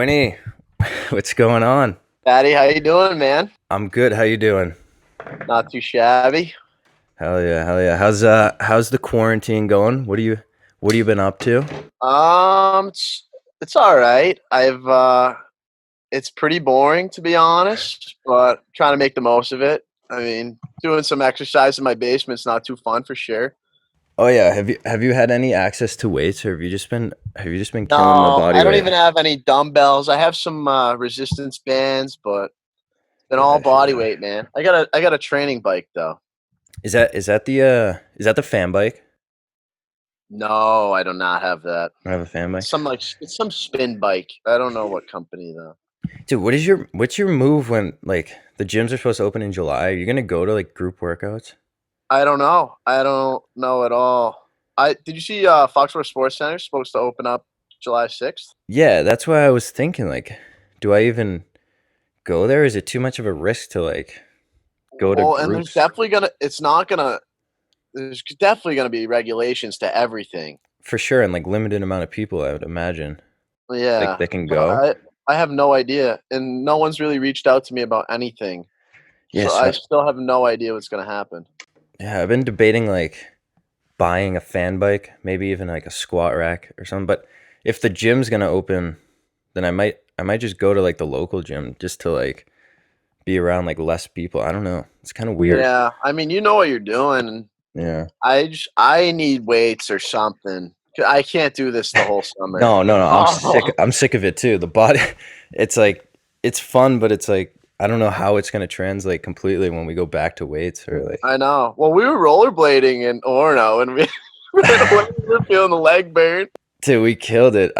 Quinny, what's going on? Patty, how you doing, man? I'm good. How you doing? Not too shabby. Hell yeah, hell yeah. How's the quarantine going? What have you been up to? It's all right. It's pretty boring to be honest, but trying to make the most of it. I mean, doing some exercise in my basement's not too fun for sure. Oh yeah, have you had any access to weights, or have you just been killing the No, body I don't weight? even have any dumbbells. I have some resistance bands, but it's been all Gotcha, body yeah. weight, man. I got a training bike though. Is that the fan bike? No, I do not have that. I have a fan bike. It's some spin bike. I don't know what company though. Dude, what's your move when like the gyms are supposed to open in July? Are you gonna go to like group workouts? I don't know. I don't know at all. I did you see Foxborough Sports Center is supposed to open up July 6th? Yeah, that's why I was thinking like, do I even go there? Is it too much of a risk to like go to Well, and groups? there's definitely gonna be regulations to everything. For sure, and like limited amount of people, I would imagine. Like Yeah. they can So go. I have no idea, and no one's really reached out to me about anything. Yeah, So I so still have no idea what's gonna happen. yeah, I've been debating like buying a fan bike, maybe even like a squat rack or something. But if the gym's gonna open, then I might just go to like the local gym just to like be around like less people. I don't know. It's kind of weird. Yeah, I mean, you know what you're doing. And Yeah. I need weights or something. I can't do this the whole summer. No, no, no. I'm sick. Oh, I'm sick of it too. The body, it's like it's fun, but it's like I don't know how it's gonna translate completely when we go back to weights or like. I know. Well, we were rollerblading in Orono, and we we were feeling the leg burn. Dude, we killed it.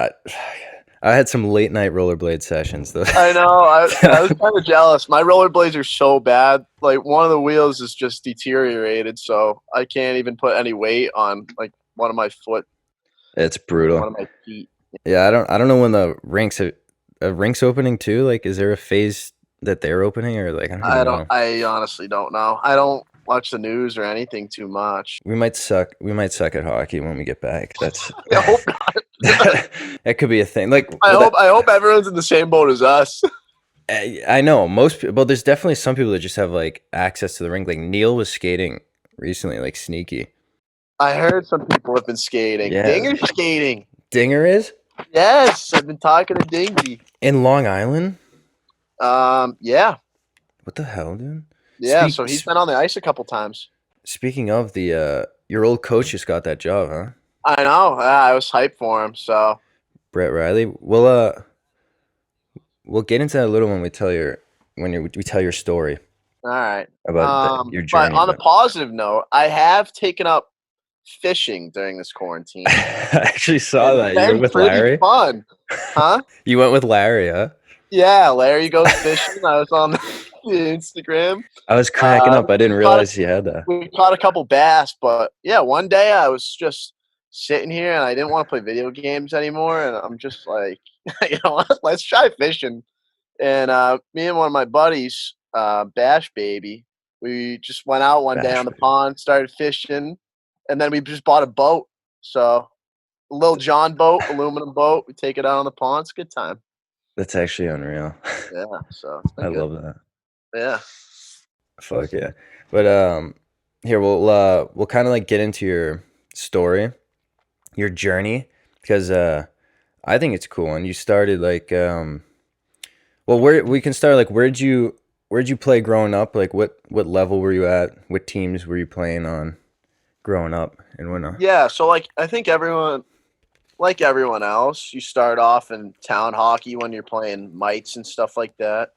I had some late night rollerblade sessions though. I know. I was kind of jealous. My rollerblades are so bad. Like one of the wheels is just deteriorated, so I can't even put any weight on like one of my foot, It's one brutal. of my feet. Yeah, I don't know when the rinks opening too. Like, is there a phase that they're opening or like I don't even know. I honestly don't know. I don't watch the news or anything too much. We might suck. We might suck at hockey when we get back. That's I hope not. that could be a thing. Like, I well, hope I hope everyone's in the same boat as us. I know most people. Well, there's definitely some people that just have like access to the rink. Like Neil was skating recently, like sneaky. I heard some people have been skating. Yeah, Dinger skating. Dinger is Yes, I've been talking to Dingy. in Long Island. Yeah, What the hell, dude? yeah. Speak. So he's been on the ice a couple times. Speaking of the, your old coach just got that job, huh? I know. I was hyped for him. So Brett Riley. We'll get into that a little when we tell your story all right. about your But journey. on a But positive note, I have taken up fishing during this quarantine. I actually saw It's that you went been with pretty Larry. fun, huh? You went with Larry, huh? Yeah, Larry goes fishing. I was on the Instagram. I was cracking up. I We didn't caught a realize you had that. we caught a couple bass, but yeah, one day I was just sitting here and I didn't want to play video games anymore, and I'm just like, you know what, let's try fishing. And me and one of my buddies, Bash Baby, we just went out one day Bash on the baby. pond, started fishing, and then we just bought a boat. So a little John boat, aluminum boat. We take it out on the pond. It's a good time. That's actually unreal. Yeah, so it's I been good. love that. Yeah. Fuck yeah. But here we'll kind of like get into your story, your journey, because I think it's cool. And you started like well, where we can start like where'd you play growing up? Like what level were you at? What teams were you playing on growing up and whatnot? Yeah, so like I think like everyone else, you start off in town hockey when you're playing mites and stuff like that.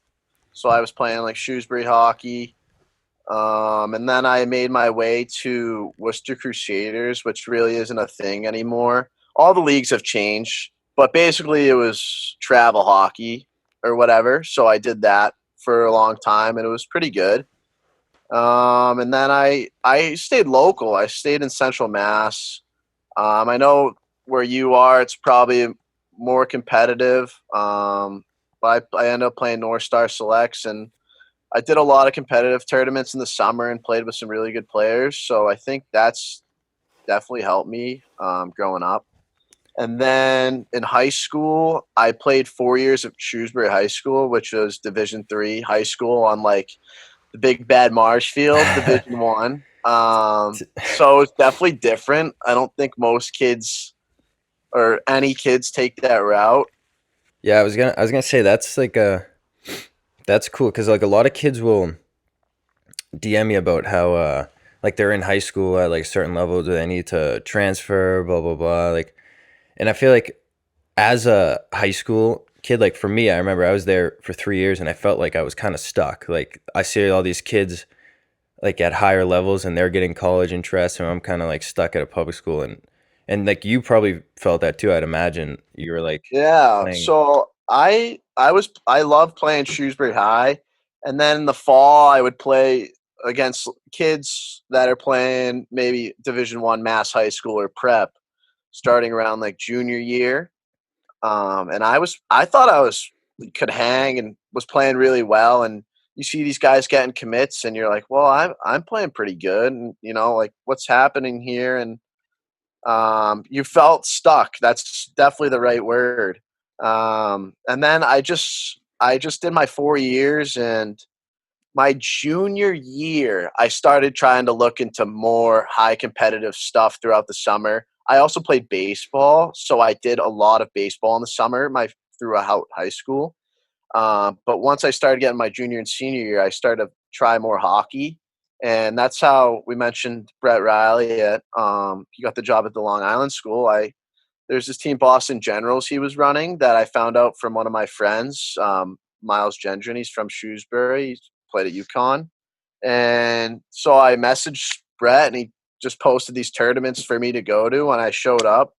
So I was playing like Shrewsbury hockey. And then I made my way to Worcester Crusaders, which really isn't a thing anymore. All the leagues have changed, but basically it was travel hockey or whatever. So I did that for a long time, and it was pretty good. And then I stayed local. I stayed in Central Mass. I know where you are, it's probably more competitive. But I ended up playing North Star Selects, and I did a lot of competitive tournaments in the summer and played with some really good players. So I think that's definitely helped me growing up. And then in high school, I played 4 years at Shrewsbury High School, which was Division III high school on like the big bad Marshfield, Division 1. So it's definitely different. I don't think most kids or any kids take that route. Yeah, I was gonna say that's cool because like a lot of kids will DM me about how like they're in high school at like a certain level, do they need to transfer, blah blah blah. Like, and I feel like as a high school kid, like for me, I remember I was there for 3 years and I felt like I was kind of stuck. Like I see all these kids like at higher levels and they're getting college interest, and I'm kind of like stuck at a public school, and like you probably felt that too. I'd imagine you were like Yeah. playing. So I love playing Shrewsbury High, and then in the fall I would play against kids that are playing maybe Division 1 Mass High School or prep, starting around like junior year. And I thought I was could hang and was playing really well. And you see these guys getting commits, and you're like, well, I'm playing pretty good, and like what's happening here? And you felt stuck. That's definitely the right word. And then I just did my 4 years, and my junior year, I started trying to look into more high competitive stuff throughout the summer. I also played baseball, so I did a lot of baseball in the summer throughout high school. But once I started getting my junior and senior year, I started to try more hockey, and that's how we mentioned Brett Riley. He got the job at the Long Island School. There's this team, Boston Generals, he was running that I found out from one of my friends, Miles Gendron. He's from Shrewsbury. He's played at UConn, and so I messaged Brett, and he just posted these tournaments for me to go to, and I showed up.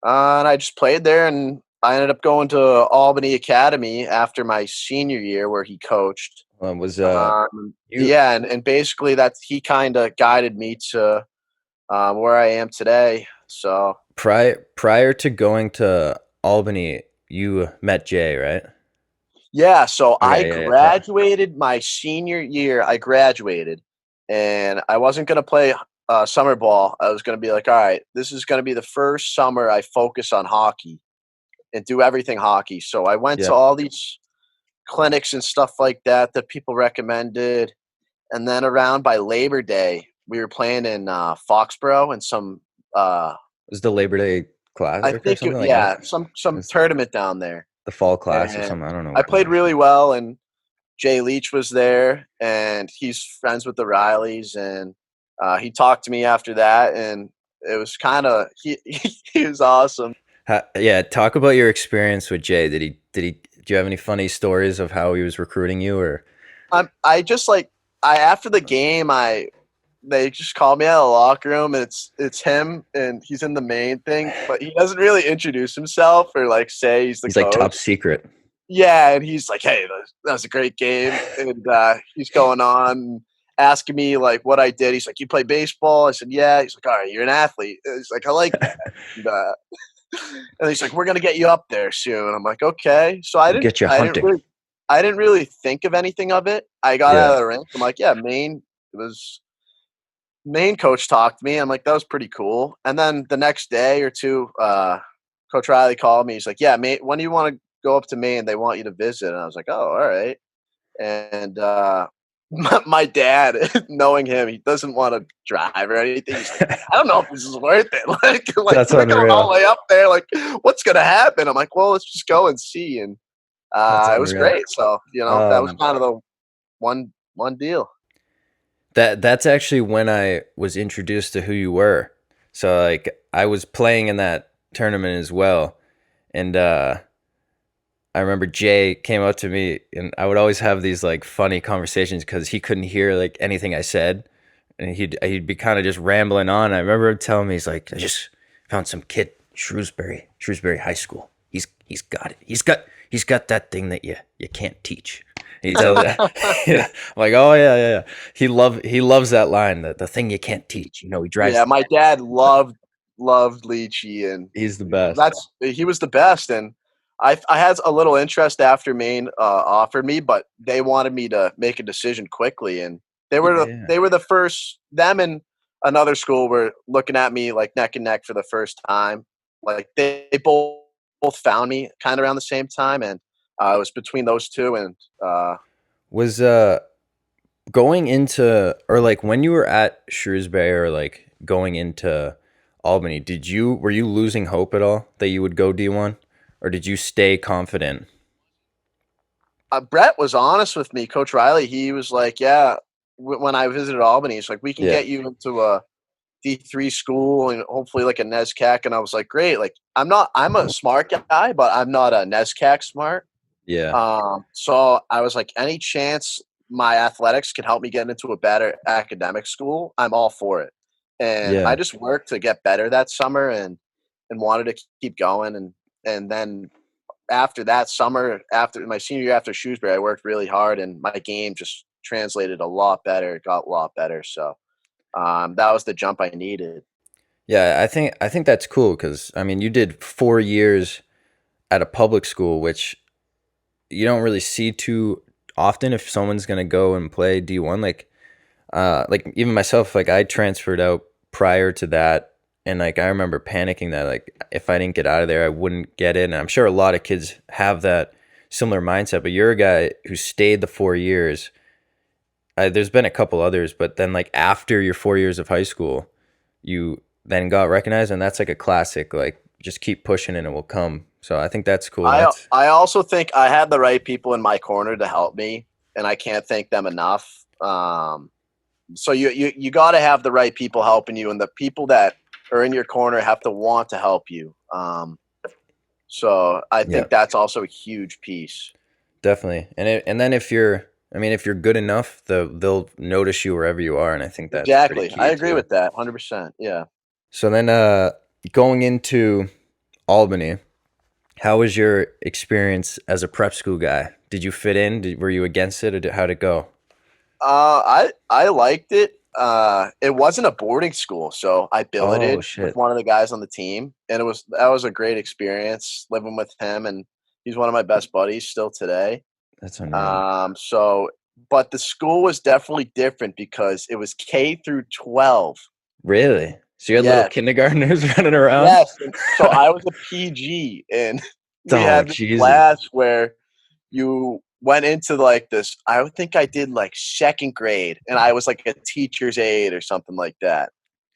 And I just played there, and I ended up going to Albany Academy after my senior year, where he coached. Was you Yeah, and basically he kind of guided me to where I am today. So prior to going to Albany, you met Jay, right? yeah, so I Okay, yeah, yeah. Talk. graduated my senior year. I graduated, and I wasn't going to play summer ball. I was going to be like, all right, this is going to be the first summer I focus on hockey and do everything hockey. So I went to Yeah. all these clinics and stuff like that people recommended. And then around by Labor Day, we were playing in Foxborough and uh, Was the Labor Day I Classic or think, something like that? yeah, some It's tournament down there. the Fall Class or And something. I don't know I what played the really well, and Jay Leach was there, and he's friends with the Rileys, and he talked to me after that, and it was kind of he was awesome. yeah, talk about your experience with Jay. Do you have any funny stories of how he was recruiting you or I just like I after the game they just called me out of the locker room, and it's him, and he's in the main thing, but he doesn't really introduce himself or like say he's the he's like top coach. secret? Yeah, and he's like, "Hey, that was a great game," and he's going on asking me like what I did. He's like, "You play baseball?" I said, "Yeah." He's like, "All right, you're an athlete." And he's like, "I like that." And, and he's like, "We're gonna get you up there soon." I'm like, "Okay." So We'll get you hunting. I didn't really think of anything of it. I got out Yeah. of the rink. I'm like, "Yeah, Maine." It was Maine coach talked to me. I'm like, that was pretty cool. And then the next day or two, Coach Riley called me. He's like, yeah, Maine, when do you want to go up to Maine? They want you to visit. And I was like, oh, all right. And my dad, knowing him, he doesn't want to drive or anything. He's like, I don't know if this is worth it. Like That's we're going all the unreal. way up there. Like, what's gonna happen? I'm like, well, let's just go and see. And That's it was unreal. great. So that was Um, kind of the one deal. that's actually when I was introduced to who you were. So like I was playing in that tournament as well, and I remember Jay came up to me, and I would always have these like funny conversations because he couldn't hear like anything I said, and he'd be kind of just rambling on. I remember him telling me, he's like, I just found some kid, Shrewsbury High School. He's got it. He's got that thing that you can't teach. And he tells that. Yeah. I'm like, oh yeah, yeah, yeah. He loves that line, the thing you can't teach. He drives. Yeah, my dad loved lychee, and He's the best. he was the best. And I had a little interest after Maine offered me, but they wanted me to make a decision quickly, and Yeah. they were the first. Them and another school were looking at me like neck and neck for the first time. like they both found me kind of around the same time, and it was between those two. And Was going into, or like when you were at Shrewsbury or like going into Albany, were you losing hope at all that you would go D1, or did you stay confident? Brett was honest with me, Coach Riley. He was like, "Yeah." When I visited Albany, he's like, "We can Yeah. get you into a D3 school and hopefully like a NESCAC." And I was like, "Great." Like, I'm a smart guy, but I'm not a NESCAC smart. Yeah. So I was like, any chance my athletics can help me get into a better academic school, I'm all for it. And I Yeah. just worked to get better that summer, and wanted to keep going. And then after that summer, after my senior year after Shrewsbury, I worked really hard, and my game just translated a lot better. It got a lot better. So that was the jump I needed. Yeah, I think that's cool because I mean you did 4 years at a public school, which you don't really see too often if someone's gonna go and play D1. Like even myself, like I transferred out prior to that, and like I remember panicking that like if I didn't get out of there, I wouldn't get in. And I'm sure a lot of kids have that similar mindset. But you're a guy who stayed the 4 years. There's been a couple others, but then like after your 4 years of high school, you then got recognized, and that's like a classic. Like just keep pushing and it will come. So I think that's cool. I That's I also think I had the right people in my corner to help me, and I can't thank them enough. So you got to have the right people helping you, and the people that are in your corner have to want to help you. So I yeah, think that's also a huge piece. definitely. And then I mean, if you're good enough, they'll notice you wherever you are, and I think that's pretty Exactly, I key agree too. with that 100%. Yeah. So then, going into Albany, how was your experience as a prep school guy? Did you fit in? Were you against it, or how'd it go? I liked it. It wasn't a boarding school, so I Oh billeted with shit, one of the guys on the team, and that was a great experience living with him, and he's one of my best buddies still today. that's unreal. So, but the school was definitely different because it was K through 12. Really? So you had little Yes, kindergartners running around? yes. And so I was a PG, and we Oh had this Jesus! class where you went into like this. I would think I did like second grade, and I was like a teacher's aide or something like that,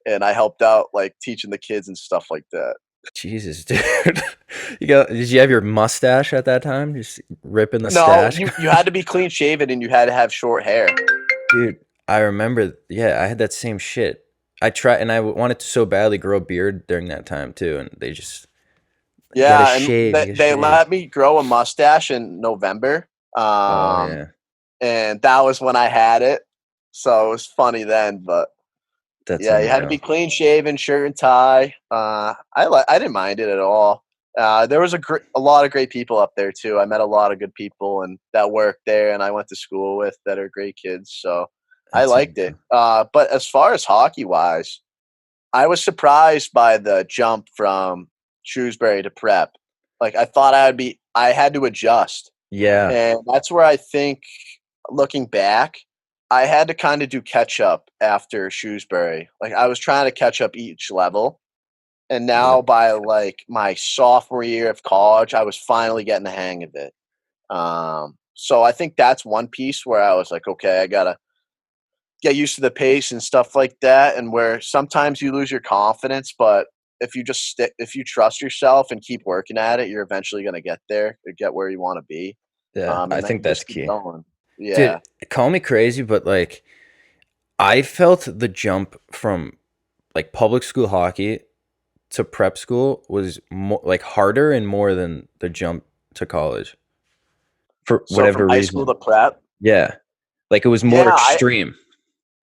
and I helped out like teaching the kids and stuff like that. Jesus, dude. Did you have your mustache at that time? Just ripping the No, stash? you had to be clean shaven and you had to have short hair. Dude, I remember, yeah, I had that same shit. I tried, and I wanted to so badly grow a beard during that time too, and they just, you gotta Yeah, and shave, you gotta they shave. let me grow a mustache in November. Oh Um, yeah, and that was when I had it. So it was funny then, but that's yeah, you had to be unreal. clean shaven, shirt and tie. I didn't mind it at all. There was a lot of great people up there too. I met a lot of good people and that worked there, and I went to school with that are great kids. So I That's liked it. unreal. But as far as hockey wise, I was surprised by the jump from Shrewsbury to prep. Like I thought I had to adjust, Yeah, and that's where I think, looking back, I had to kind of do catch up after Shrewsbury. Like I was trying to catch up each level. And yeah, now by like my sophomore year of college, I was finally getting the hang of it. So I think that's one piece where I was like, okay, I gotta get used to the pace and stuff like that. And where sometimes you lose your confidence, but if you trust yourself and keep working at it, you're eventually gonna get there, or get where you want to be. yeah. I And then think you that's just keep key, going. dude. Yeah. Call me crazy, but like I felt the jump from like public school hockey to prep school was more like harder and more than the jump to college for So from whatever high school reason. to prep, Yeah. Like it was yeah, more extreme.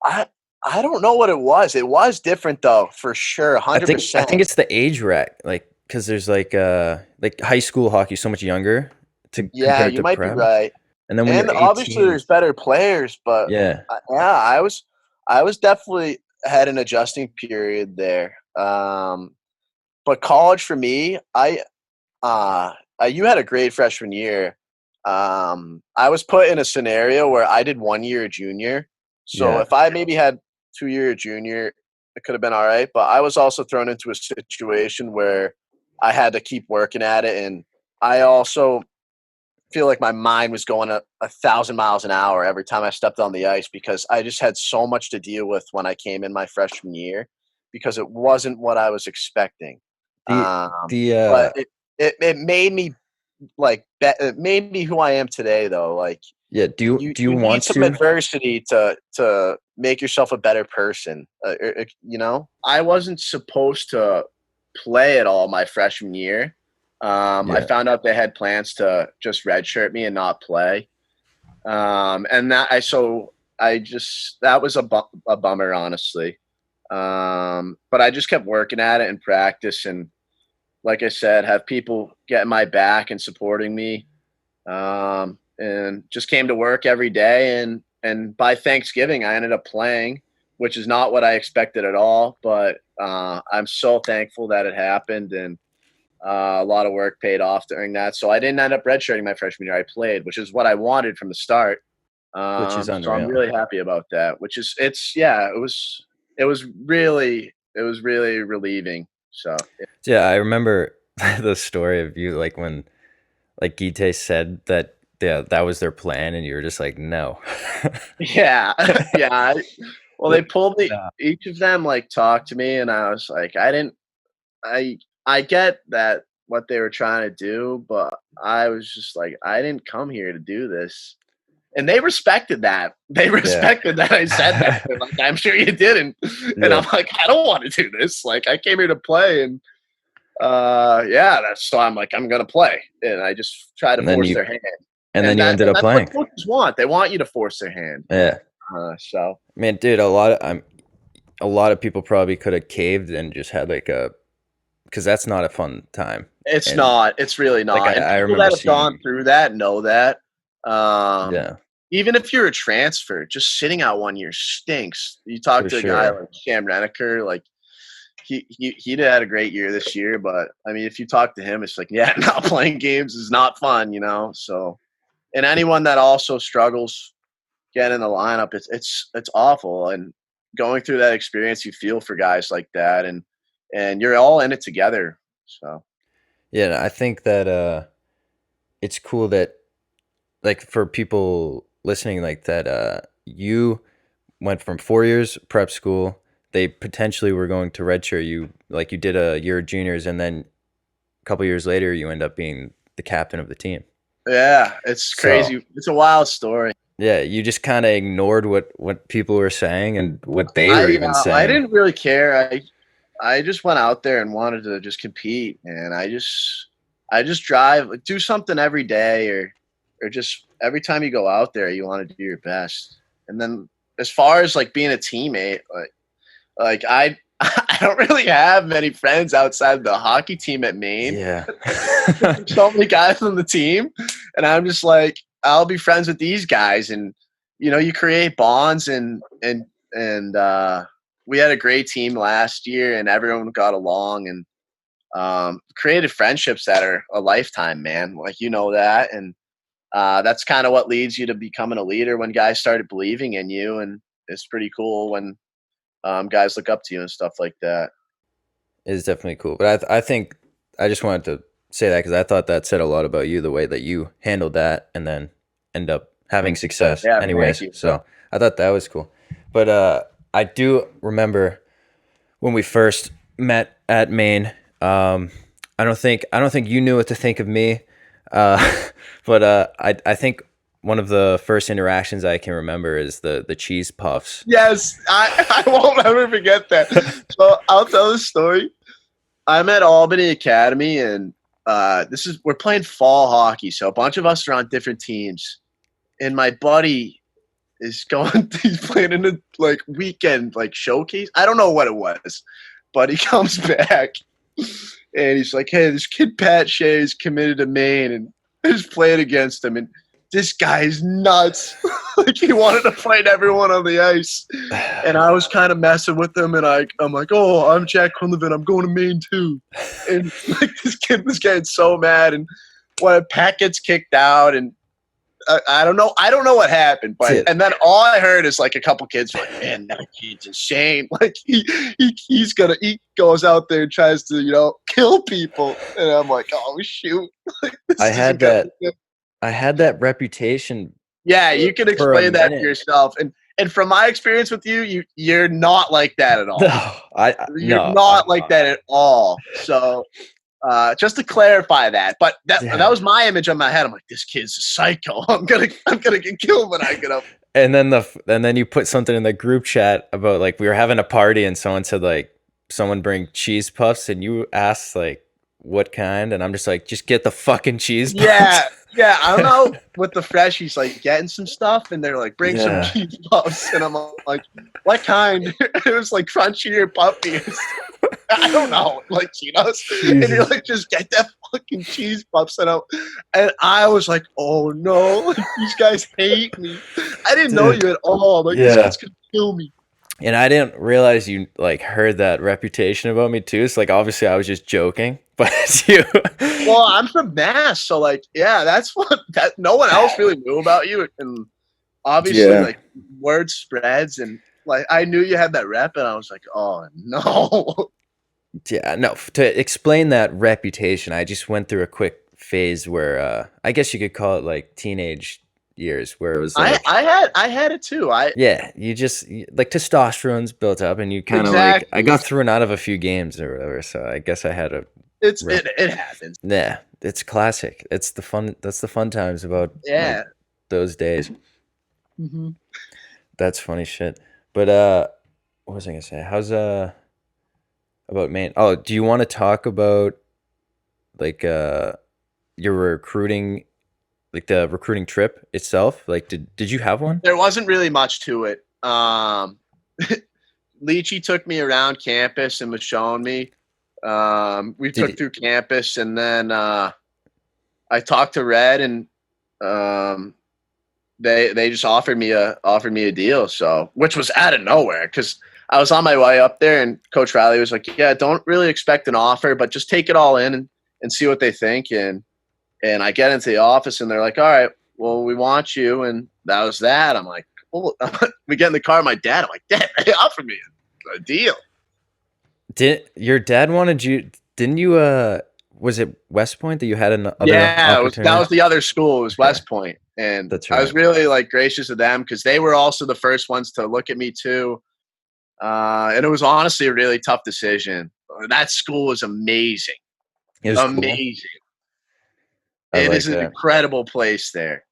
I I don't know what it was. It was different though, for sure, I think 100%. it's the age rack, like because there's like high school hockey so much younger to Yeah, compared you to might be prep, right. and then when you're And obviously 18, there's better players, but yeah, yeah, I was definitely had an adjusting period there. But college for me, you had a great freshman year. I was put in a scenario where I did 1 year junior. So yeah, if I maybe had 2 year junior, it could have been all right. But I was also thrown into a situation where I had to keep working at it. And I also feel like my mind was going 1,000 miles an hour every time I stepped on the ice because I just had so much to deal with when I came in my freshman year because it wasn't what I was expecting. The the But it made me it made me who I am today though. Like yeah, do you you need want some to? adversity to make yourself a better person. You know, I wasn't supposed to play at all my freshman year. I Yeah. found out they had plans to just redshirt me and not play. And that was a bummer, honestly. But I just kept working at it in practice, and like I said, have people getting my back and supporting me. And just came to work every day. And by Thanksgiving, I ended up playing, which is not what I expected at all. But I'm so thankful that it happened, and a lot of work paid off during that. So I didn't end up redshirting my freshman year. I played, which is what I wanted from the start. Which is So I'm unreal. really happy about that. It was really relieving. So Yeah, I remember the story of you like when like Gite said that that was their plan and you were just like, no. yeah, yeah. Well, they pulled me. No. Each of them like talked to me, and I was like, I didn't. I get that what they were trying to do, but I was just like, I didn't come here to do this. And they respected that. They Yeah. respected that I said that. They're like, I'm sure you didn't. And Yeah. I'm like, I don't want to do this. Like, I came here to play, and that's so I'm like, I'm gonna play, and I just try to And then force you their hand, ended and up that's what playing. coaches want. They want you to force their hand. Yeah. So Man, dude, a lot of people probably could have caved and just had like a because that's not a fun time. it's And not. It's really like not. And I people remember that have gone seeing through that know that. Um, yeah, Even if you're a transfer, just sitting out 1 year stinks. You talk for to a guy sure. like Cam Reniker, like he had a great year this year, but I mean, if you talk to him, it's like, yeah, not playing games is not fun, you know. So, and anyone that also struggles getting in the lineup, it's awful. And going through that experience, you feel for guys like that, and you're all in it together. So, Yeah, I think that it's cool that like for people listening like that you went from 4 years prep school. They potentially were going to redshirt you, like you did a year of juniors, and then a couple years later, you end up being the captain of the team. yeah, it's So crazy. It's a wild story. yeah, you just kind of ignored what people were saying and what they were even I saying. didn't really care. I just went out there and wanted to just compete, and I just drive, like, do something every day, or just every time you go out there, you want to do your best. And then as far as like being a teammate, like I don't really have many friends outside the hockey team at Maine. Yeah. There's so many guys on the team, and I'm just like, I'll be friends with these guys, and you know, you create bonds, and we had a great team last year, and everyone got along, and created friendships that are a lifetime, man. Like, you know that, and that's kind of what leads you to becoming a leader when guys started believing in you, and it's pretty cool when guys look up to you and stuff like that. Is definitely cool. But I think I just wanted to say that because I thought that said a lot about you, the way that you handled that and then end up having success Yeah, thank anyways. you. So I thought that was cool. But I do remember when we first met at Maine. I don't think you knew what to think of me. Uh, but I think one of the first interactions I can remember is the cheese puffs. Yes, I won't ever forget that. So I'll tell this story. I'm at Albany Academy, and we're playing fall hockey. So a bunch of us are on different teams, and my buddy is going. He's playing in a like weekend like showcase. I don't know what it was, but he comes back and he's like, "Hey, this kid Pat Shea is committed to Maine, and I just playing against him, and this guy is nuts. Like, he wanted to fight everyone on the ice." And I was kind of messing with him, and I'm like, "Oh, I'm Jack Quinlivan. I'm going to Maine too." And like, this kid was getting so mad, and when Pat gets kicked out, and I don't know. I don't know what happened, but Dude. and then all I heard is like a couple kids were like, "Man, that kid's insane. Like he goes out there and tries to kill people." And I'm like, "Oh shoot, I this isn't had gonna that. be good." I had that reputation Yeah, you can for a explain that to minute. yourself. And from my experience with you're not like that at all. No, You're no, not like that at all. So just to clarify that, but that yeah. was my image on my head. I'm like, this kid's a psycho. I'm gonna get killed when I get up. And then you put something in the group chat about like we were having a party and someone said like someone bring cheese puffs and you asked like what kind and I'm just like just get the fucking cheese puffs. Yeah, yeah. I don't know with the freshies like getting some stuff, and they're like, bring some Yeah. cheese puffs, and I'm like, what kind? It was like crunchy or puffy. I don't know, like Cheetos, and you're like, just get that fucking cheese puffs, and I was like, oh no, like, these guys hate me. I didn't know you at all. I'm like, this Yeah. kid's gonna kill me. And I didn't realize you like heard that reputation about me too. So like obviously I was just joking, but it's you. Well, I'm from Mass, so like, yeah, that's what that no one else really knew about you, and obviously, Yeah. like word spreads, and like I knew you had that rep, and I was like, oh no. Yeah, no, to explain that reputation, I just went through a quick phase where I guess you could call it like teenage years where it was like I had it too. I yeah, like testosterone's built up and you kind of like I exactly. got thrown out of a few games or whatever, so I guess I had a rep. It happens. Yeah, it's classic. That's the fun times about like Yeah. those days. Mm-hmm. That's funny shit. But what was I gonna say? How's about Maine? Oh, do you want to talk about like your recruiting, like the recruiting trip itself? Like, did you have one? There wasn't really much to it. Leachy took me around campus and was showing me. We Did took through campus, and then I talked to Red, and they just offered me a deal. So, which was out of nowhere because I was on my way up there, and Coach Riley was like, "Yeah, don't really expect an offer, but just take it all in and see what they think." And I get into the office, and they're like, "All right, well, we want you," and that was that. I'm like, "Well," we get in the car. My dad, I'm like, "Dad, they offered me a deal." Did your dad wanted you? Didn't you? Was it West Point that you had an other Yeah, that was opportunity? the other school. It was Okay, West Point, and that's I was right. really like gracious to them because they were also the first ones to look at me too. And it was honestly a really tough decision. That school is amazing, It was cool. amazing. I It like is an that. incredible place there.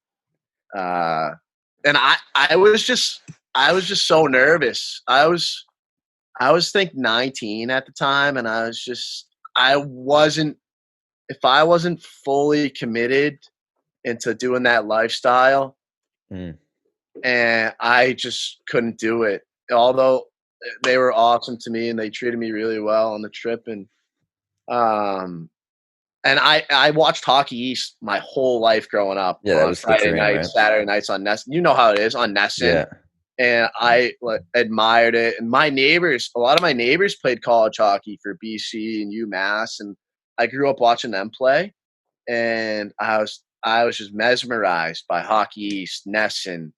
Uh, and I was just so nervous. I was think 19 at the time, and I wasn't if I wasn't fully committed into doing that lifestyle, Mm. and I just couldn't do it. Although they were awesome to me and they treated me really well on the trip, um and I watched Hockey East my whole life growing up Yeah, that on was the Friday dream, right? nights, Saturday nights on Ness. You know how it is on Nesson, Yeah. and I like, admired it. And a lot of my neighbors played college hockey for BC and UMass, and I grew up watching them play. And I was just mesmerized by Hockey East, Nesson,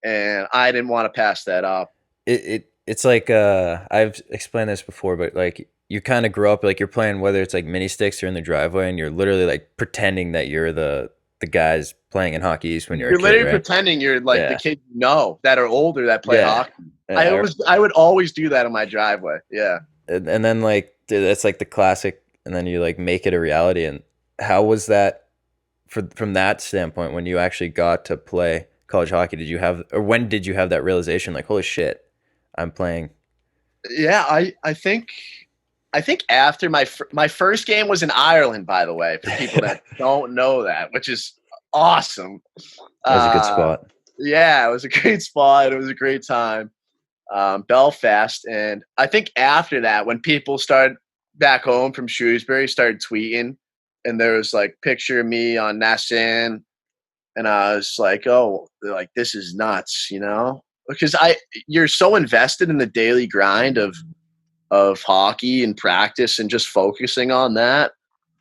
and I didn't want to pass that up. It's like I've explained this before, but like you kind of grow up like you're playing whether it's like mini sticks or in the driveway, and you're literally like pretending that you're the guys playing in Hockey East when you're a You're kid, literally right? pretending you're like the Yeah, kids you know that are older that play yeah, hockey. yeah. I would always do that in my driveway. Yeah. And then like dude, that's like the classic, and then you like make it a reality. And how was that from that standpoint when you actually got to play college hockey? Did you have or when did you have that realization like holy shit, I'm playing? Yeah, I think after my first game was in Ireland, by the way, for people that don't know that, which is awesome. That was a good Uh, spot. yeah, it was a great spot. It was a great time. Belfast, and I think after that, when people started back home from Shrewsbury, started tweeting, and there was like picture of me on Nesson, and I was like, oh, like this is nuts, because you're so invested in the daily grind of hockey and practice and just focusing on that.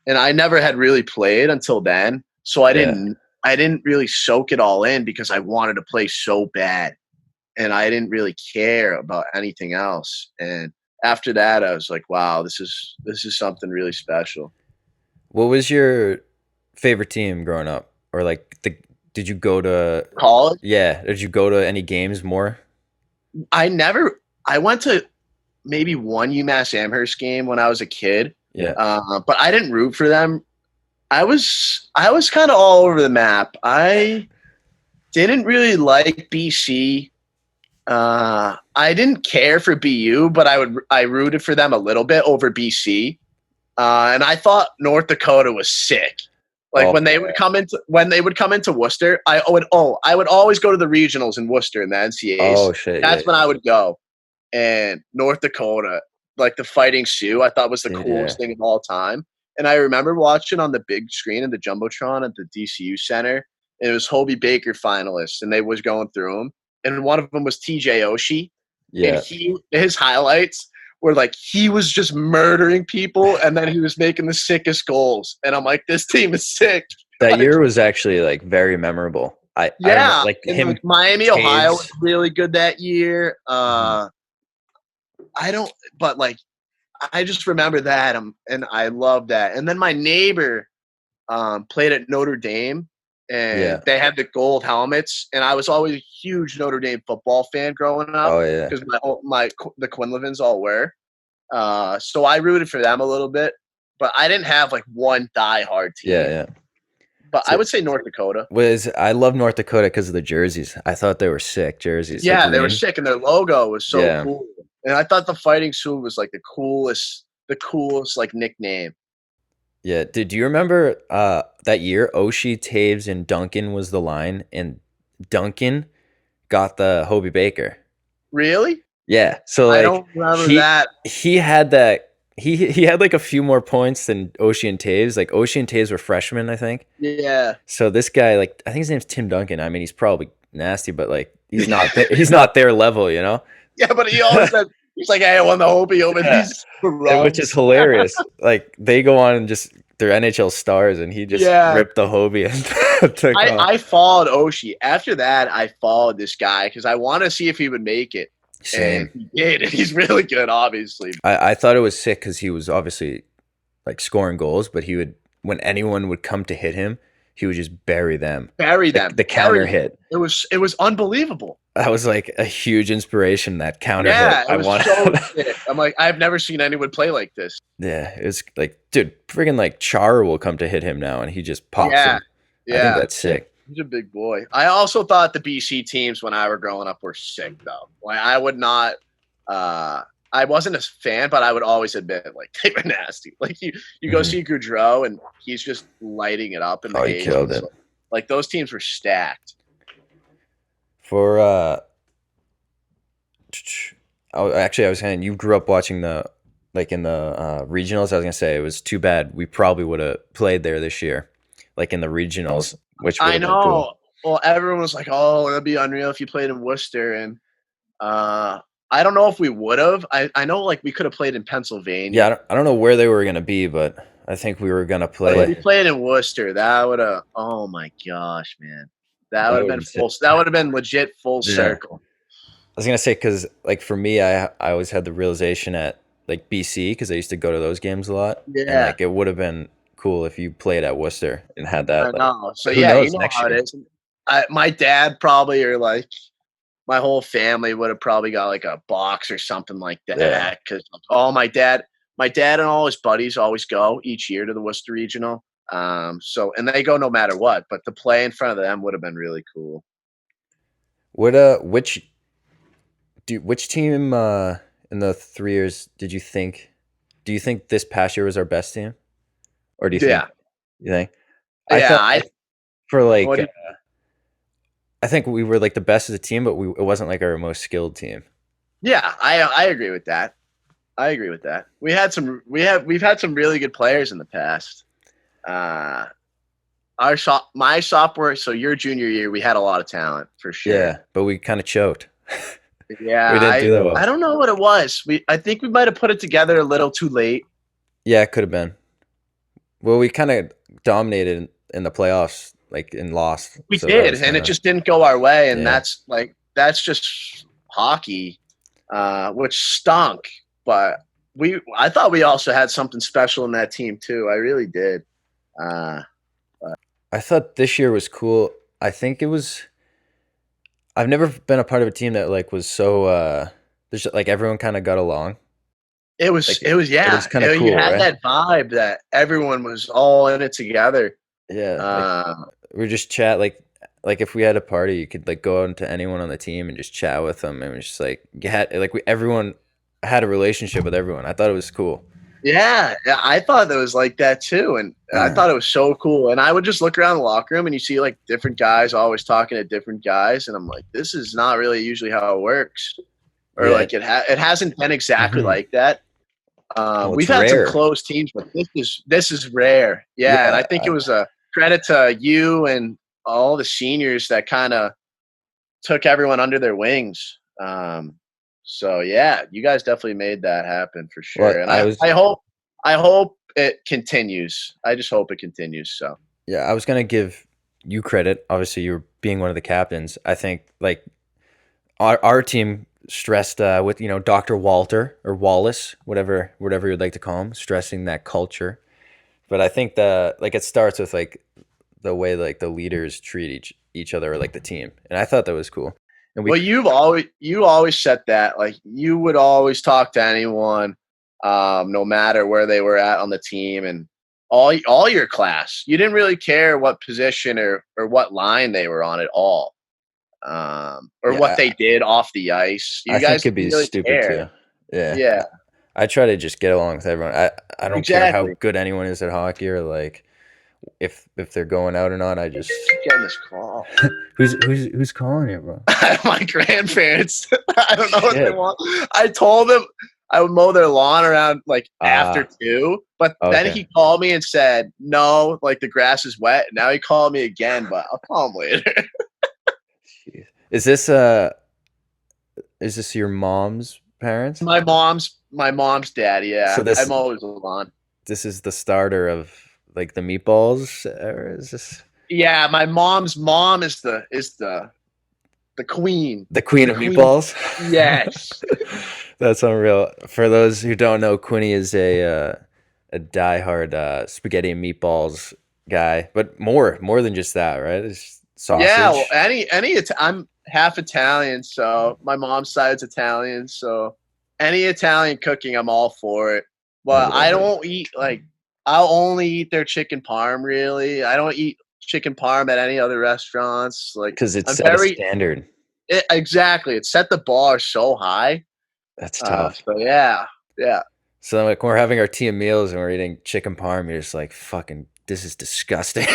And I never had really played until then. So I Yeah. didn't. I didn't really soak it all in because I wanted to play so bad, and I didn't really care about anything else. And after that, I was like, wow, this is something really special. What was your favorite team growing up? Or like did you go to College, yeah, did you go to any games more? I went to maybe one UMass Amherst game when I was a kid, Yeah. but I didn't root for them. I was kind of all over the map. I didn't really like BC. I didn't care for BU, but I rooted for them a little bit over BC. And I thought North Dakota was sick. Like Oh, when they would come into Worcester, I would always go to the regionals in Worcester in the NCAAs. oh shit, yeah. That's when I would go. And North Dakota, like the Fighting Sioux, I thought was the Dude, yeah. coolest thing of all time. And I remember watching on the big screen in the Jumbotron at the DCU Center. And it was Hobie Baker finalists, and they was going through them. And one of them was TJ Oshie, and Yeah. his highlights were like he was just murdering people, and then he was making the sickest goals. And I'm like, this team is sick. That year was actually like very memorable. I remember Yeah, like and him like Miami, Ohio was Taves. really good that year. Mhm. I don't, but like I just remember that, and I love that. And then my neighbor played at Notre Dame, and Yeah. they had the gold helmets. And I was always a huge Notre Dame football fan growing up Oh yeah. because the Quinlivans all were. So I rooted for them a little bit, but I didn't have like one diehard Yeah, team. yeah. But I So would say North Dakota. I love North Dakota because of the jerseys. I thought they were sick jerseys, the Yeah, they were green. sick, and their logo was so Yeah. cool. And I thought the Fighting Sioux was like the coolest like nickname. Yeah. Do you remember that year Oshie, Taves, and Duncan was the line and Duncan got the Hobie Baker? Really? Yeah. So I like don't remember he that. he had that he had like a few more points than Oshie and Taves. Like Oshie and Taves were freshmen, I think. Yeah. So this guy, like, I think his name's Tim Duncan. I mean, he's probably nasty, but like, he's not their level, you know. Yeah, but he always said he's like, "Hey, I won the Hobie over Yeah, these which is scrubs." hilarious. Like they go on and just they're NHL stars, and he just Yeah, ripped the Hobie and took I off. I followed Oshie. After that, I followed this guy because I want to see if he would make it, and Same. he did. And he's really good, obviously. I thought it was sick because he was obviously like scoring goals, but he would when anyone would come to hit him, he would just bury them. Bury The, them, the counter bury them. hit. It was unbelievable. That was like a huge inspiration. That counter hit. Yeah, it I was want. so sick. I'm like, I've never seen anyone play like this. Yeah, it's like, dude, friggin' like Chara will come to hit him now, and he just pops Yeah, him. I think yeah. that's sick. He's a big boy. I also thought the BC teams when I were growing up were sick though. Like I would not I wasn't a fan, but I would always admit like they were nasty. Like you go Mhm. see Goudreau and he's just lighting it up in the Oh, he killed Hazel. it. So, like those teams were stacked. For actually, I was saying you grew up watching the like in the regionals. I was gonna say it was too bad. We probably would have played there this year, like in the regionals, which would I have been cool. know. Well, everyone was like, "Oh, it'd be unreal if you played in Worcester," and uh, I don't know if we would have. I know like we could have played in Yeah, Pennsylvania. I don't know where they were gonna be, but I think we were gonna But if we play. played in Worcester, that would have. Oh my gosh, man, that would That have would been have been sick. full. That would have been legit full Yeah. circle. I was gonna say because like for me, I always had the realization at like BC because I used to go to those games a lot, and Yeah, like it would have been cool if you played at Worcester and had I that. Like, know. So who yeah, you knows know next how it year? is. My dad probably or like my whole family would have probably got like a box or something like Yeah, that because all my dad and all his buddies always go each year to the Worcester Regional. So and they go no matter what, but to play in front of them would have been really cool. what which team in the 3 years did you think? Do you think this past year was our best team, or do Yeah, you think? I yeah. thought for like What do I think we were like the best as a team, but it wasn't like our most skilled team. Yeah, I agree with that. I agree with that. We've had some really good players in the past. Uh, my sophomore, so your junior year, we had a lot of talent for sure. Yeah, but we kind of choked. Yeah, We didn't do that well. I don't know what it was. I think we might have put it together a little too late. Yeah, it could have been. Well, we kind of dominated in the playoffs like and lost. We So that was did, and kind it of just didn't go our way, and yeah. that's just hockey, which stunk. But I thought we also had something special in that team too. I really did. Uh, I thought this year was cool. I think it was. I've never been a part of a team that like was so. There's like everyone kind of got along. Like it was it was yeah. kind of You cool, had right? that vibe that everyone was all in it together. Yeah, like Uh, we just chat like if we had a party, you could like go out to anyone on the team and just chat with them, and it was just like you had like we everyone had a relationship with everyone. I thought it was cool. Yeah, I thought that was like that too, and I thought it was so cool. And I would just look around the locker room, and you see like different guys always talking to different guys, and I'm like, this is not really usually how it works, or Yeah. like it hasn't been exactly Hmm. like that. Well, it's We've had some rare. close teams, but this is rare. Yeah, and I Yeah, think it was a credit to you and all the seniors that kind of took everyone under their wings. So yeah, you guys definitely made that happen for well, sure, and I was I hope it continues. I just hope it continues. So yeah, I was gonna give you credit. Obviously, you were being one of the captains. I think like our team stressed with Dr. Walter or Wallace, whatever you'd like to call him, stressing that culture. But I think the like it starts with like the way like the leaders treat each other or like the team, and I thought that was cool. And we well, you always said that like you would always talk to anyone, no matter where they were at on the team and all your class. You didn't really care what position or what line they were on at all. Or what yeah, they did off the ice. I You think guys it'd be didn't really stupid care. too. Yeah, Yeah, I try to just get along with everyone. I don't care how exactly. good anyone is at hockey or like if they're going out or not. I just Getting this call. who's calling you, bro? My grandparents. I don't know what they Shit. want. I told them I would mow their lawn around like after Ah, 2, but then okay. he called me and said, no, like the grass is wet. Now he called me again, but I'll call him later. Jeez. Is this your mom's parents? My mom's dad, So yeah. I this mow his lawn. this is the starter of like the meatballs, or is this Yeah, my mom's mom is the queen. the queen The of queen. meatballs? Yes. That's unreal. For those who don't know, Quinny is a diehard spaghetti and meatballs guy, but more than just that, right? It's Yeah, well, sausage. I'm half Italian, so my mom's side's Italian, so any Italian cooking, I'm all for it. I But I love it don't eat like I'll only eat their chicken parm. Really, I don't eat chicken parm at any other restaurants. Like because it I'm set a very standard. exactly. It set the bar so high. That's tough. So yeah, yeah. So like when we're having our team meals and we're eating chicken parm, you're just like, fucking, this is disgusting.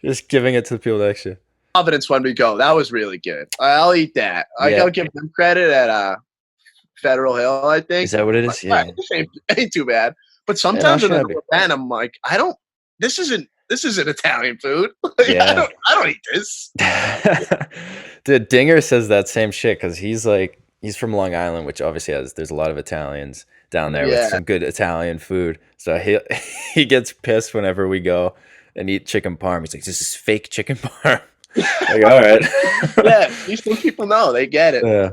Just giving it to the people next to you. Providence when we go. That was really good. I'll eat that. I Yeah. gotta give them credit at Federal Hill, I Is think. that what it But, is? Yeah. this ain't too bad. But Yeah, not sometimes when I shabby. go to I'm like, I don't. This isn't Italian food. Like, Yeah. I don't eat this. Dude, Dinger says that same shit because he's from Long Island, which obviously there's a lot of Italians down there with Yeah, some good Italian food. So he he gets pissed whenever we go and eat chicken parm. He's like, "This is fake chicken parm." Like, all right. yeah. These people know. They get it. Yeah.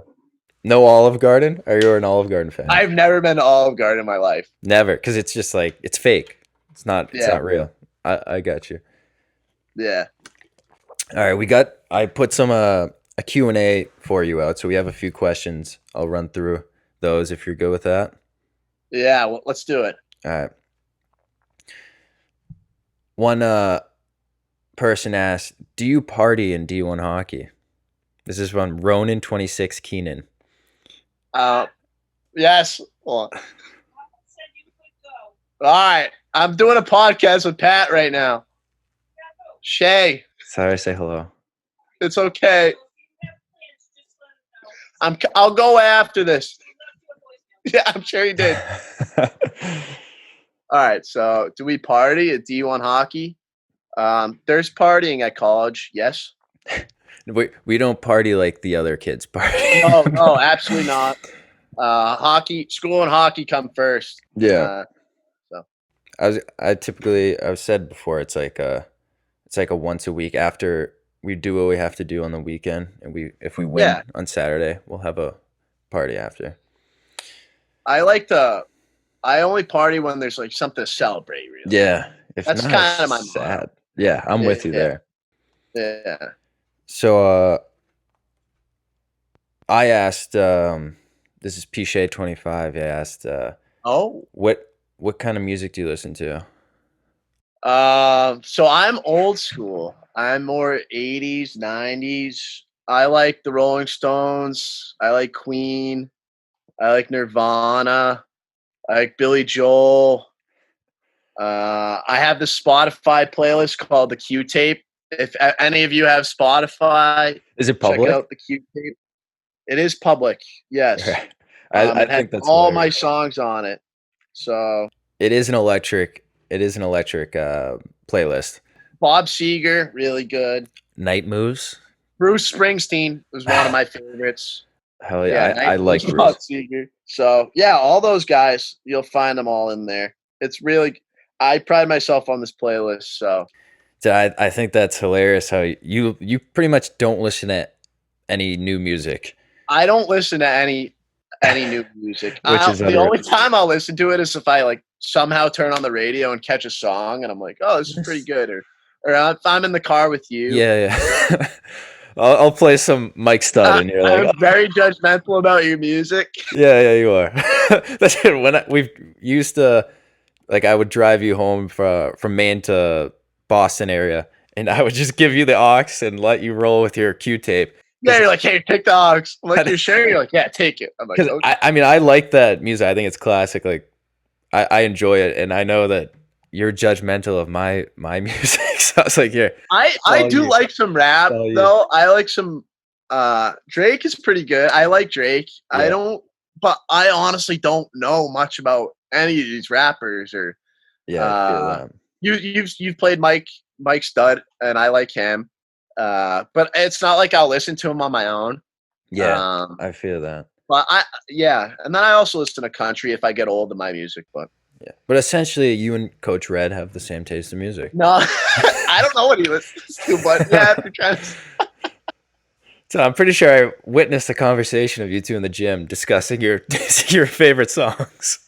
No Olive Garden? Are you an Olive Garden fan? I've never been to Olive Garden in my life. Never, because it's just like it's fake. It's Yeah, not real. I got you. yeah, All right, I put some a Q&A for you out, so we have a few questions. I'll run through those if you're good with that. yeah. Well, let's do it. All right. One person asked, "Do you party in D1 hockey?" This is from Ronan 26 Keenan. Yes. Hold on. All right. I'm doing a podcast with Pat right now. Shea, Sorry, say hello. it's okay. I'll go after this. Yeah, I'm sure he did. All right. So, do we party at D1 hockey? There's partying at college. Yes. we don't party like the other kids party. No, absolutely not. School and hockey come first. Yeah. So I've said before it's like a once a week after we do what we have to do on the weekend, and we if we Yeah, win on Saturday, we'll have a party after. I like to. I only party when there's like something to celebrate. Really, Yeah, if that's not, it's kind of my motto. sad. Yeah, I'm with you Yeah, there. yeah. So I asked this is Shea 25. I asked Oh, what kind of music do you listen to? so I'm old school. I'm more 80s, 90s. I like the Rolling Stones. I like Queen. I like Nirvana. I like Billy Joel. I have this Spotify playlist called the Q Tape. If any of you have Spotify, Is it check public? out the Q Tape. It is public. Yes. Right. I It has think that's all my hilarious. songs on it. So It is an electric playlist. Bob Seger, really good. Night Moves. Bruce Springsteen was one of my favorites. Hell yeah, Yeah, I Night like Moves, Bob Bruce. Seger. So yeah, all those guys, you'll find them all in there. It's really, I pride myself on this playlist. So So I think that's hilarious how you pretty much don't listen to any new music, I don't listen to any new music. which is The unreal. only time I'll listen to it is if I like somehow turn on the radio and catch a song, and I'm like, oh, this is pretty good, or if I'm in the car with you. Yeah, yeah. I'll play some Mike Stud, and you're like, I'm very judgmental about your music. yeah, yeah, you are. That's it. We've used to like I would drive you home from Maine to Boston area, and I would just give you the aux and let you roll with your Q tape Yeah, you're like, hey, take the aux. I'm like, you're sure? You're because like, yeah, take it. I'm like, okay. I mean I like that music. I think it's classic. Like I enjoy it, and I know that you're judgmental of my music. So I was like, here, it's I all do you. like some It's rap all you. though. I like some Drake is pretty good. I like Drake. I Yeah, don't but I honestly don't know much about any of these rappers or yeah, I feel uh that. you've played Mike Stud and I like him. But it's not like I'll listen to him on my own. Yeah, Um I feel that. but I yeah, and then I also listen to country if I get old of my music, but Yeah, but essentially, you and Coach Red have the same taste in music. no, I don't know what he listens to, but yeah, if you're trying to So I'm pretty sure I witnessed a conversation of you two in the gym discussing your your favorite songs.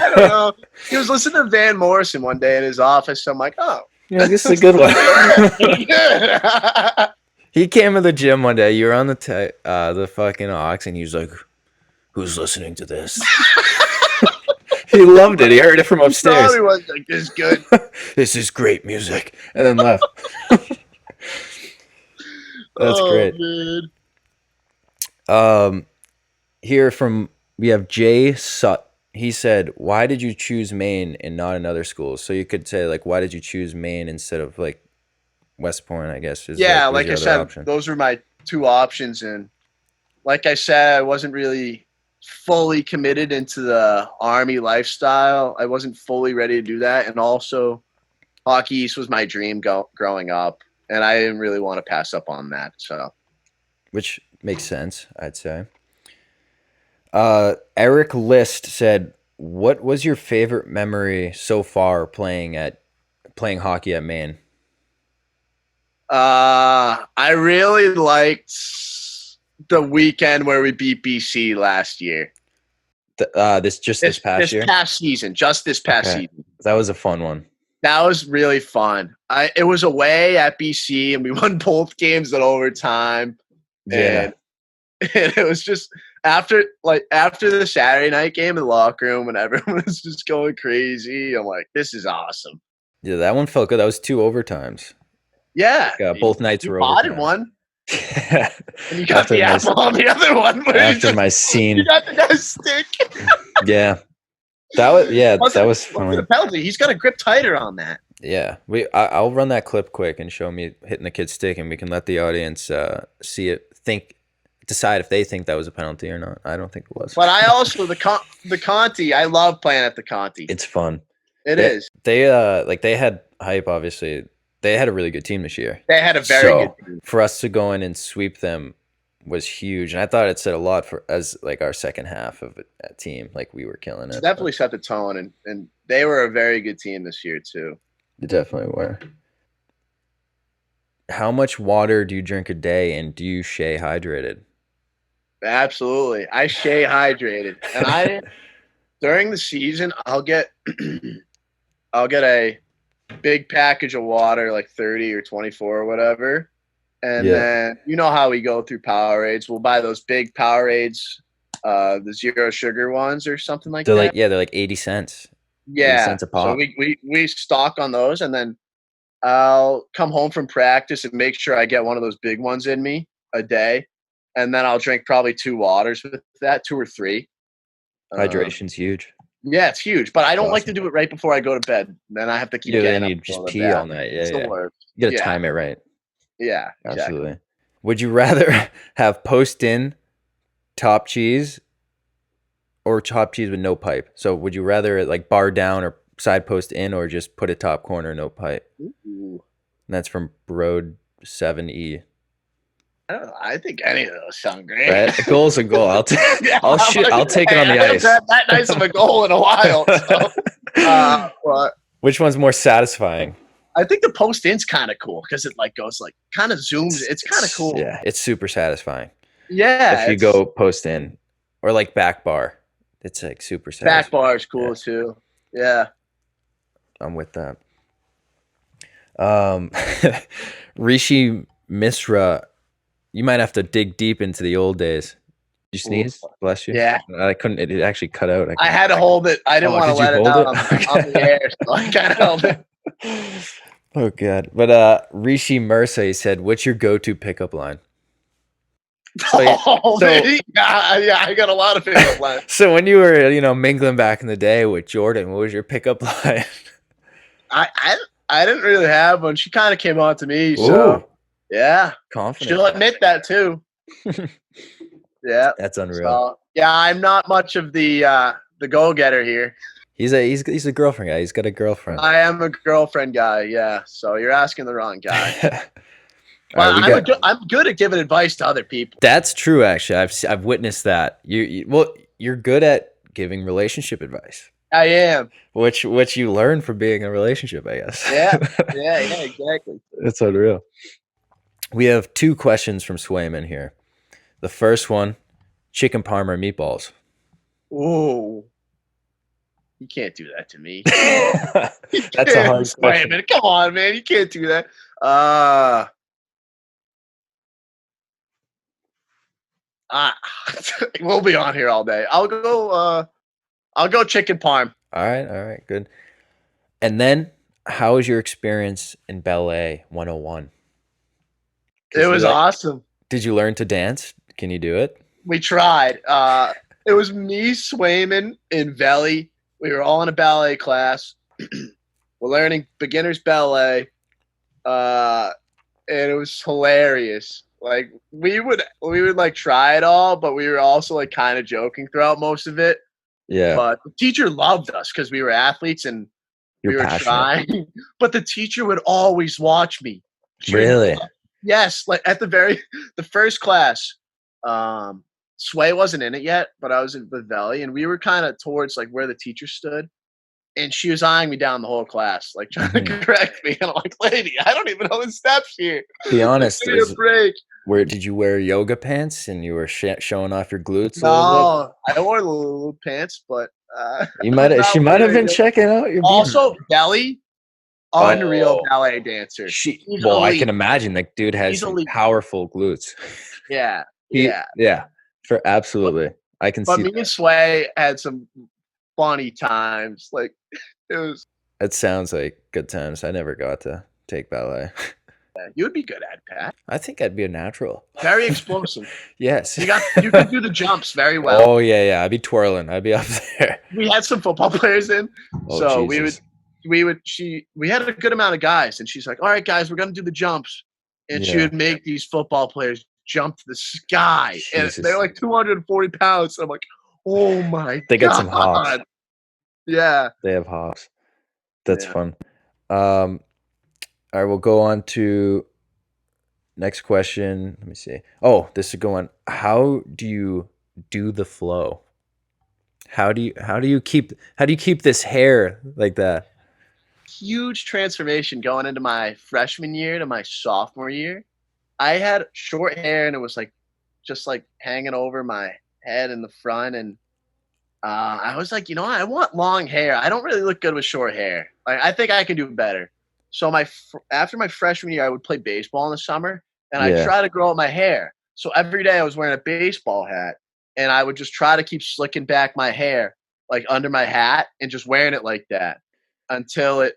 I don't know. He was listening to Van Morrison one day in his office. So I'm like, oh, Yeah, this is a good one. good. He came to the gym one day. You were on the fucking aux, and he was like, "Who's listening to this?" He loved it. He heard it from He upstairs. probably was like, this is good. This is great music, and then left. That's Oh great. man. Um, here from we have Jay Sut. He said, "Why did you choose Maine and not another school?" So you could say like, "Why did you choose Maine instead of like West Point?" I guess is Yeah, was like I your other said, option. those were my two options, and like I said, I wasn't really fully committed into the army lifestyle. I wasn't fully ready to do that, and also Hockey East was my dream growing up, and I didn't really want to pass up on that. So Which makes sense, I'd say. Eric List said, "What was your favorite memory so far playing hockey at Maine?" I really liked the weekend where we beat BC last year. This past This year. past season, just this past Okay, season. that was a fun one. That was really fun. It was away at BC, and we won both games in overtime. Yeah, And, and it was just after the Saturday night game in the locker room, and everyone was just going crazy. I'm like, this is awesome. yeah, that one felt good. That was two overtimes. Yeah, Both nights you were potted overtime. one, and you got after the my apple on the other one. Where after my you scene, got the nice stick. yeah, that was Wasn't a fun. penalty. He's got to grip tighter on that. Yeah, I'll run that clip quick and show me hitting the kid's stick, and we can let the audience see it, decide if they think that was a penalty or not. I don't think it was. But I also the Conti. I love playing at the Conti. It's fun. It is. They had hype. Obviously, they had a really good team this year. They had a very So good team. for us to go in and sweep them was huge, and I thought it said a lot for as like our second half of a team. Like we were killing it. Definitely set the tone, and they were a very good team this year too. They definitely were. How much water do you drink a day, and do you stay hydrated? Absolutely, I stay hydrated, and I during the season I'll get a big package of water, like 30 or 24 or whatever. And Yeah, then you know how we go through Powerades. We'll buy those big Powerades, the zero sugar ones or something like that. they're like 80 cents, eighty Yeah. cents a So pop. we stock on those, and then I'll come home from practice and make sure I get one of those big ones in me a day. And then I'll drink probably 2 waters with that, 2 or 3. Um, Hydration's huge. yeah, it's huge, but I don't like to Awesome. do it right before I go to bed. Then I have to keep Yeah, then getting up you and just going to the pee all bathroom. night. Yeah, It's the yeah. worst. You gotta Yeah, time it right. yeah, exactly. Absolutely. Would you rather have post in top cheese or top cheese with no pipe? So would you rather it like bar down or side post in, or just put it top corner, no pipe? Ooh. And that's from Broad 7E. I don't know. I think any of those sound great. Right? A goal's a goal. Yeah, I'll shoot. I'll take it on I the haven't ice. had that nice of a goal in a while. So, but Which one's more satisfying? I think the post in's kind of cool because it like goes like kind of zooms. It's kind of cool. Yeah, it's super satisfying. Yeah, If you go post in or like back bar, it's like super back satisfying. bar is cool Yeah. too. Yeah. I'm with that. Um, Rishi Misra, you might have to dig deep into the old days. Did you sneeze? Bless you. Yeah. I couldn't. It actually cut out. I had to hold it. I didn't want to did you let it hold out it? on the air, so I kind of held it. Oh god. But Rishi Mirza, he said, "What's your go-to pickup line?" So, Yeah, I got a lot of pickup lines. so when you were, mingling back in the day with Jordan, what was your pickup line? I didn't really have one. She kind of came on to me, so Ooh, yeah, confident. she'll admit that too. Yeah, That's unreal. so yeah, I'm not much of the go-getter here. He's a girlfriend guy. He's got a girlfriend. I am a girlfriend guy. Yeah, so you're asking the wrong guy. All But right, I'm good at giving advice to other people. That's true. Actually, I've witnessed that. You're good at giving relationship advice, I am. which you learn from being in a relationship, I guess. Yeah, exactly. It's unreal. We have 2 questions from Swayman here. The first one, chicken parm or meatballs? Ooh, you can't do that to me. That's a hard question. Wait a minute, come on, man, you can't do that. We'll be on here all day. I'll go chicken parm. All right, good. And then, how was your experience in ballet 101? It was awesome. Did you learn to dance? Can you do it? We tried. It was me, Swayman, and Veli. We were all in a ballet class. We're learning beginner's ballet, and it was hilarious. Like we would like try it all, but we were also like kind of joking throughout most of it. Yeah. But the teacher loved us because we were athletes and we were trying. But the teacher would always watch me. Really? Yes, like at the first class, Sway wasn't in it yet, but I was with Valley, and we were kind of towards like where the teacher stood, and she was eyeing me down the whole class, like trying to correct me, and I'm like, lady, I don't even know the steps here. Be honest. Give me a break. Where did you wear yoga pants and you were showing off your glutes? No, I wore little pants, but she might have been checking out your. Also, Valley, unreal ballet dancer. I can imagine that dude has some powerful glutes. Yeah. For absolutely, I can see. But me and Sway had some funny times. Like it was. It sounds like good times. I never got to take ballet. You would be good at it, Pat. I think I'd be a natural. Very explosive. Yes. You can do the jumps very well. Oh yeah. I'd be twirling. I'd be up there. We had some football players in, so Jesus. we had a good amount of guys, and she's like, "All right, guys, we're gonna do the jumps," and she would make these football players jump to the sky, Jesus. And they're like 240 pounds. So I'm like, "Oh my god!" They got some hops. Yeah, they have hops. That's fun. All right, we'll go on to Next question. Let me see. Oh, this is going. How do you do the flow? How do you keep this hair like that? Huge transformation going into my freshman year to my sophomore year. I had short hair and it was like just like hanging over my head in the front, and I was like, I want long hair. I don't really look good with short hair. Like, I think I can do better. So after my freshman year, I would play baseball in the summer, and I Yeah. try to grow out my hair. So every day I was wearing a baseball hat, and I would just try to keep slicking back my hair like under my hat and just wearing it like that until it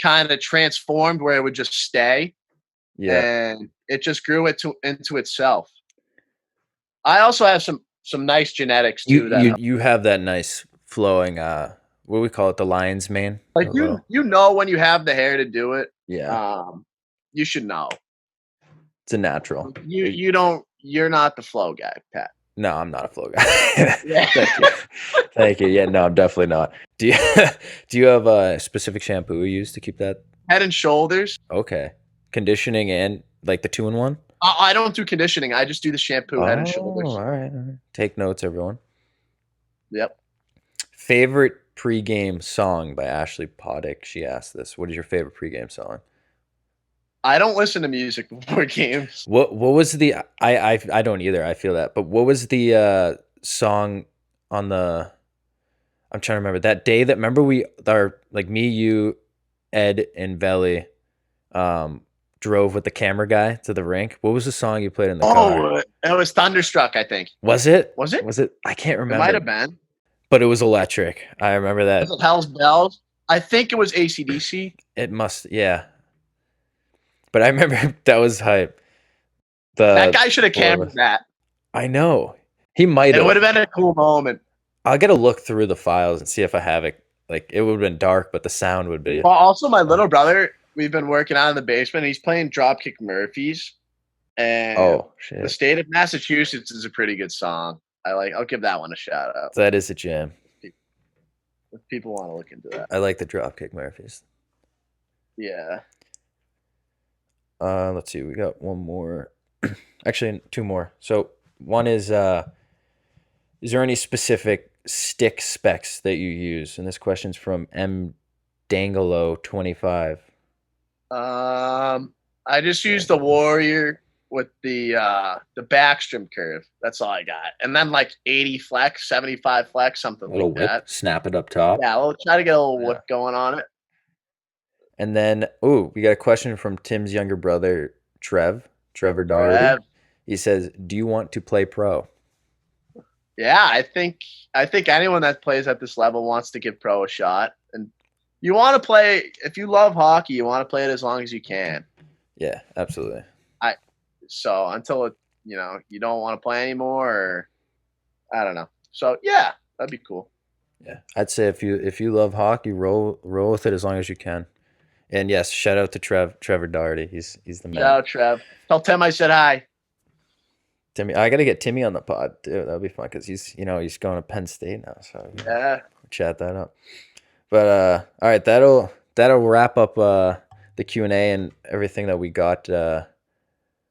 kind of transformed where it would just stay, Yeah. and it just grew into itself. I also have some nice genetics You too that you help. you have that nice flowing what do we call it? The lion's mane? Like The little. when you have the hair to do it. Yeah. Um, you should know. It's a natural. You're not the flow guy, Pat. No, I'm not a flow guy. Yeah. Thank you. Thank you. Yeah, no, I'm definitely not. Do you do you have a specific shampoo you use to keep that? Head and shoulders. Okay. Conditioning and like the 2-in-1? I don't do conditioning. I just do the shampoo, Head and Oh, all Shoulders. right, all right. Take notes, everyone. Yep. Favorite pregame song by Ashley Poddick. She asked this. What is your favorite pregame song? I don't listen to music before games. What was the I don't either. I feel that. But what was the song on the I'm trying to remember that day that remember we our like me, you, Ed, and Veli drove with the camera guy to the rink. What was the song you played in the car? Oh, it was Thunderstruck, I think. Was it? Was it? Was it? I can't It might remember. have been. But it was electric. I remember Was that. it Hell's Bells? I think it was ACDC. It must, yeah. But I remember that was hype. That The guy should have four of cameraed us. that. I know. He might It would have. have been a cool moment. I'll get a look through the files and see if I have it. Like it would have been dark, but the sound would be. Well, also my little brother, we've been working out in the basement. He's playing Dropkick Murphys, and Oh the shit. state of Massachusetts is a pretty good song. I'll give that one a shout out That is a jam. if people want to look into that. I like the Dropkick Murphys. Yeah. Let's see. We got one more. Actually, two more. So one is there any specific stick specs that you use? And this question's from M Dangelo 25. I just used the Warrior with the backstrom curve. That's all I got. And then like 80 flex, 75 flex, something Little like whip, that. snap it up top. Yeah, we'll try to get a little Yeah. whip going on it. And then, we got a question from Tim's younger brother, Trevor Doherty. Rev. He says, "Do you want to play pro?" Yeah, I think anyone that plays at this level wants to give pro a shot. And you want to play, if you love hockey, you want to play it as long as you can. Yeah, absolutely. So until you don't want to play anymore, or I don't know. So yeah, that'd be cool. Yeah, I'd say if you love hockey, roll with it as long as you can. And yes, shout out to Trevor Doherty. He's the man. Shout out, Trev. Tell Tim I said hi. Timmy, I gotta get Timmy on the pod too. That'd be fun because he's going to Penn State now, so Yeah. chat that up. But all right, that'll wrap up the Q&A and everything that we got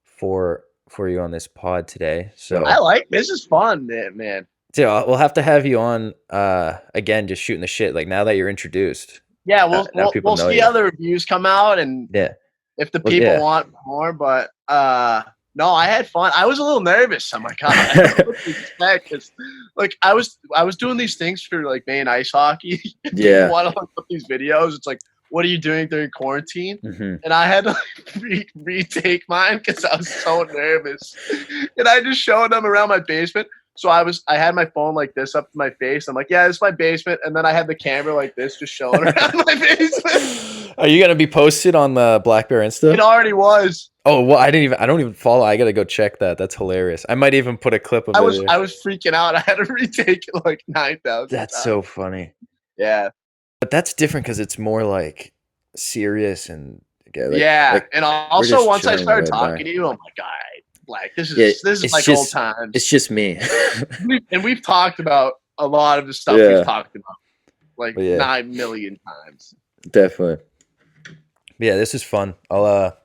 for you on this pod today. So I like this is fun, man. yeah, we'll have to have you on again, just shooting the shit. Like now that you're introduced, Yeah, now people we'll know see you. how the reviews come out, and Yeah, if the Well, people yeah. want more. But no, I had fun. I was a little nervous. I'm like, God, I don't know what to expect, 'cause, like I was doing these things for like Maine ice hockey. Yeah. People want to look up these videos. It's like, what are you doing during quarantine? Hmm. And I had to like, retake mine because I was so nervous. And I just showed them around my basement. So I had my phone like this up to my face. I'm like, yeah, this is my basement. And then I had the camera like this, just showing around my basement. Are you gonna be posted on the Black Bear Insta? It already was. Oh well, I don't even follow. I gotta go check that. That's hilarious. I might even put a clip of I it. was freaking out. I had to retake it like 9,000 That's times. so funny. Yeah. But that's different because it's more like serious and And also just once I chilling started right by. talking to you, I'm like, all right, like this Yeah, is it's like just- old times. It's just me. We've talked about a lot of the stuff Yeah. we've talked about like Yeah. 9 million times. Definitely. Yeah, this is fun. I'll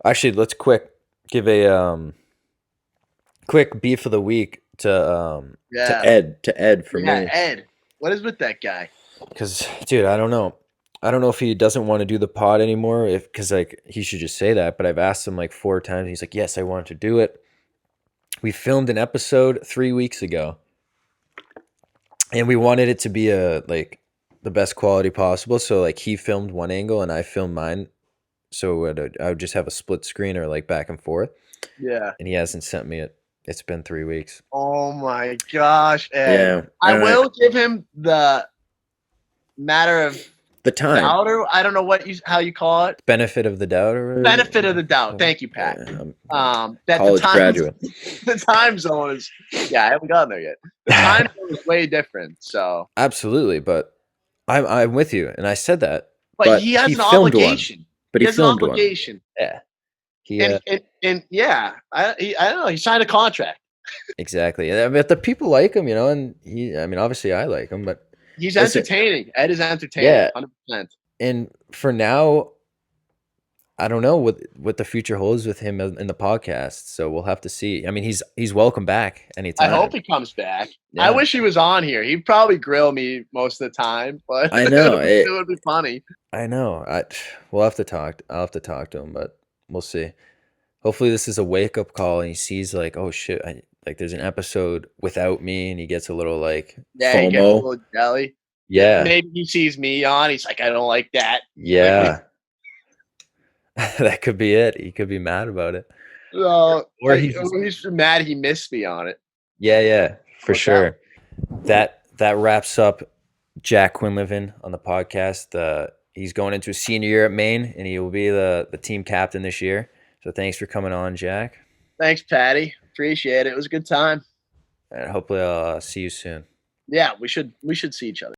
actually let's quick give a quick beef of the week Yeah. to Ed for Yeah, me. Ed. What is with that guy? Because, dude, I don't know. I don't know if he doesn't want to do the pod anymore. If because like he should just say that. But I've asked him like 4 times. And he's like, yes, I want to do it. We filmed an episode 3 weeks ago, and we wanted it to be the best quality possible. So like he filmed one angle and I filmed mine. So I would just have a split screen or like back and forth. Yeah. And he hasn't sent me it. It's been 3 weeks. Oh my gosh, Ed. Yeah, I will give him the matter of the time doubt, or I don't know how you call it. benefit of the doubt or Benefit of the doubt. Thank you, Pat. Yeah, That college the time, graduate. the time zone is I haven't gotten there yet. The time zone is way different. So Absolutely, but I'm with you, and I said that. but he has an obligation. But he he has an filmed one. obligation. Yeah, And yeah, I don't know. He signed a contract. exactly. But the people like him, and I mean, obviously I like him, but He's listen, entertaining. Ed is entertaining. Yeah. 100%. And for now, I don't know what the future holds with him in the podcast. So we'll have to see. I mean, he's welcome back anytime. I hope he comes back. Yeah. I wish he was on here. He'd probably grill me most of the time, but I know it would be funny. I know. We'll have to talk. I'll have to talk to him, but we'll see. Hopefully, this is a wake up call, and he sees like, oh shit, like there's an episode without me, and he gets a little like Yeah, he gets a FOMO. little jelly. Yeah, Maybe he sees me on. He's like, I don't like that. yeah. That could be it. He could be mad about it. Or he's mad he missed me on it. Yeah, for sure. That wraps up Jack Quinlivan on the podcast. He's going into his senior year at Maine, and he will be the team captain this year. So thanks for coming on, Jack. Thanks, Patty. Appreciate it. It was a good time. And hopefully I'll see you soon. Yeah, we should see each other.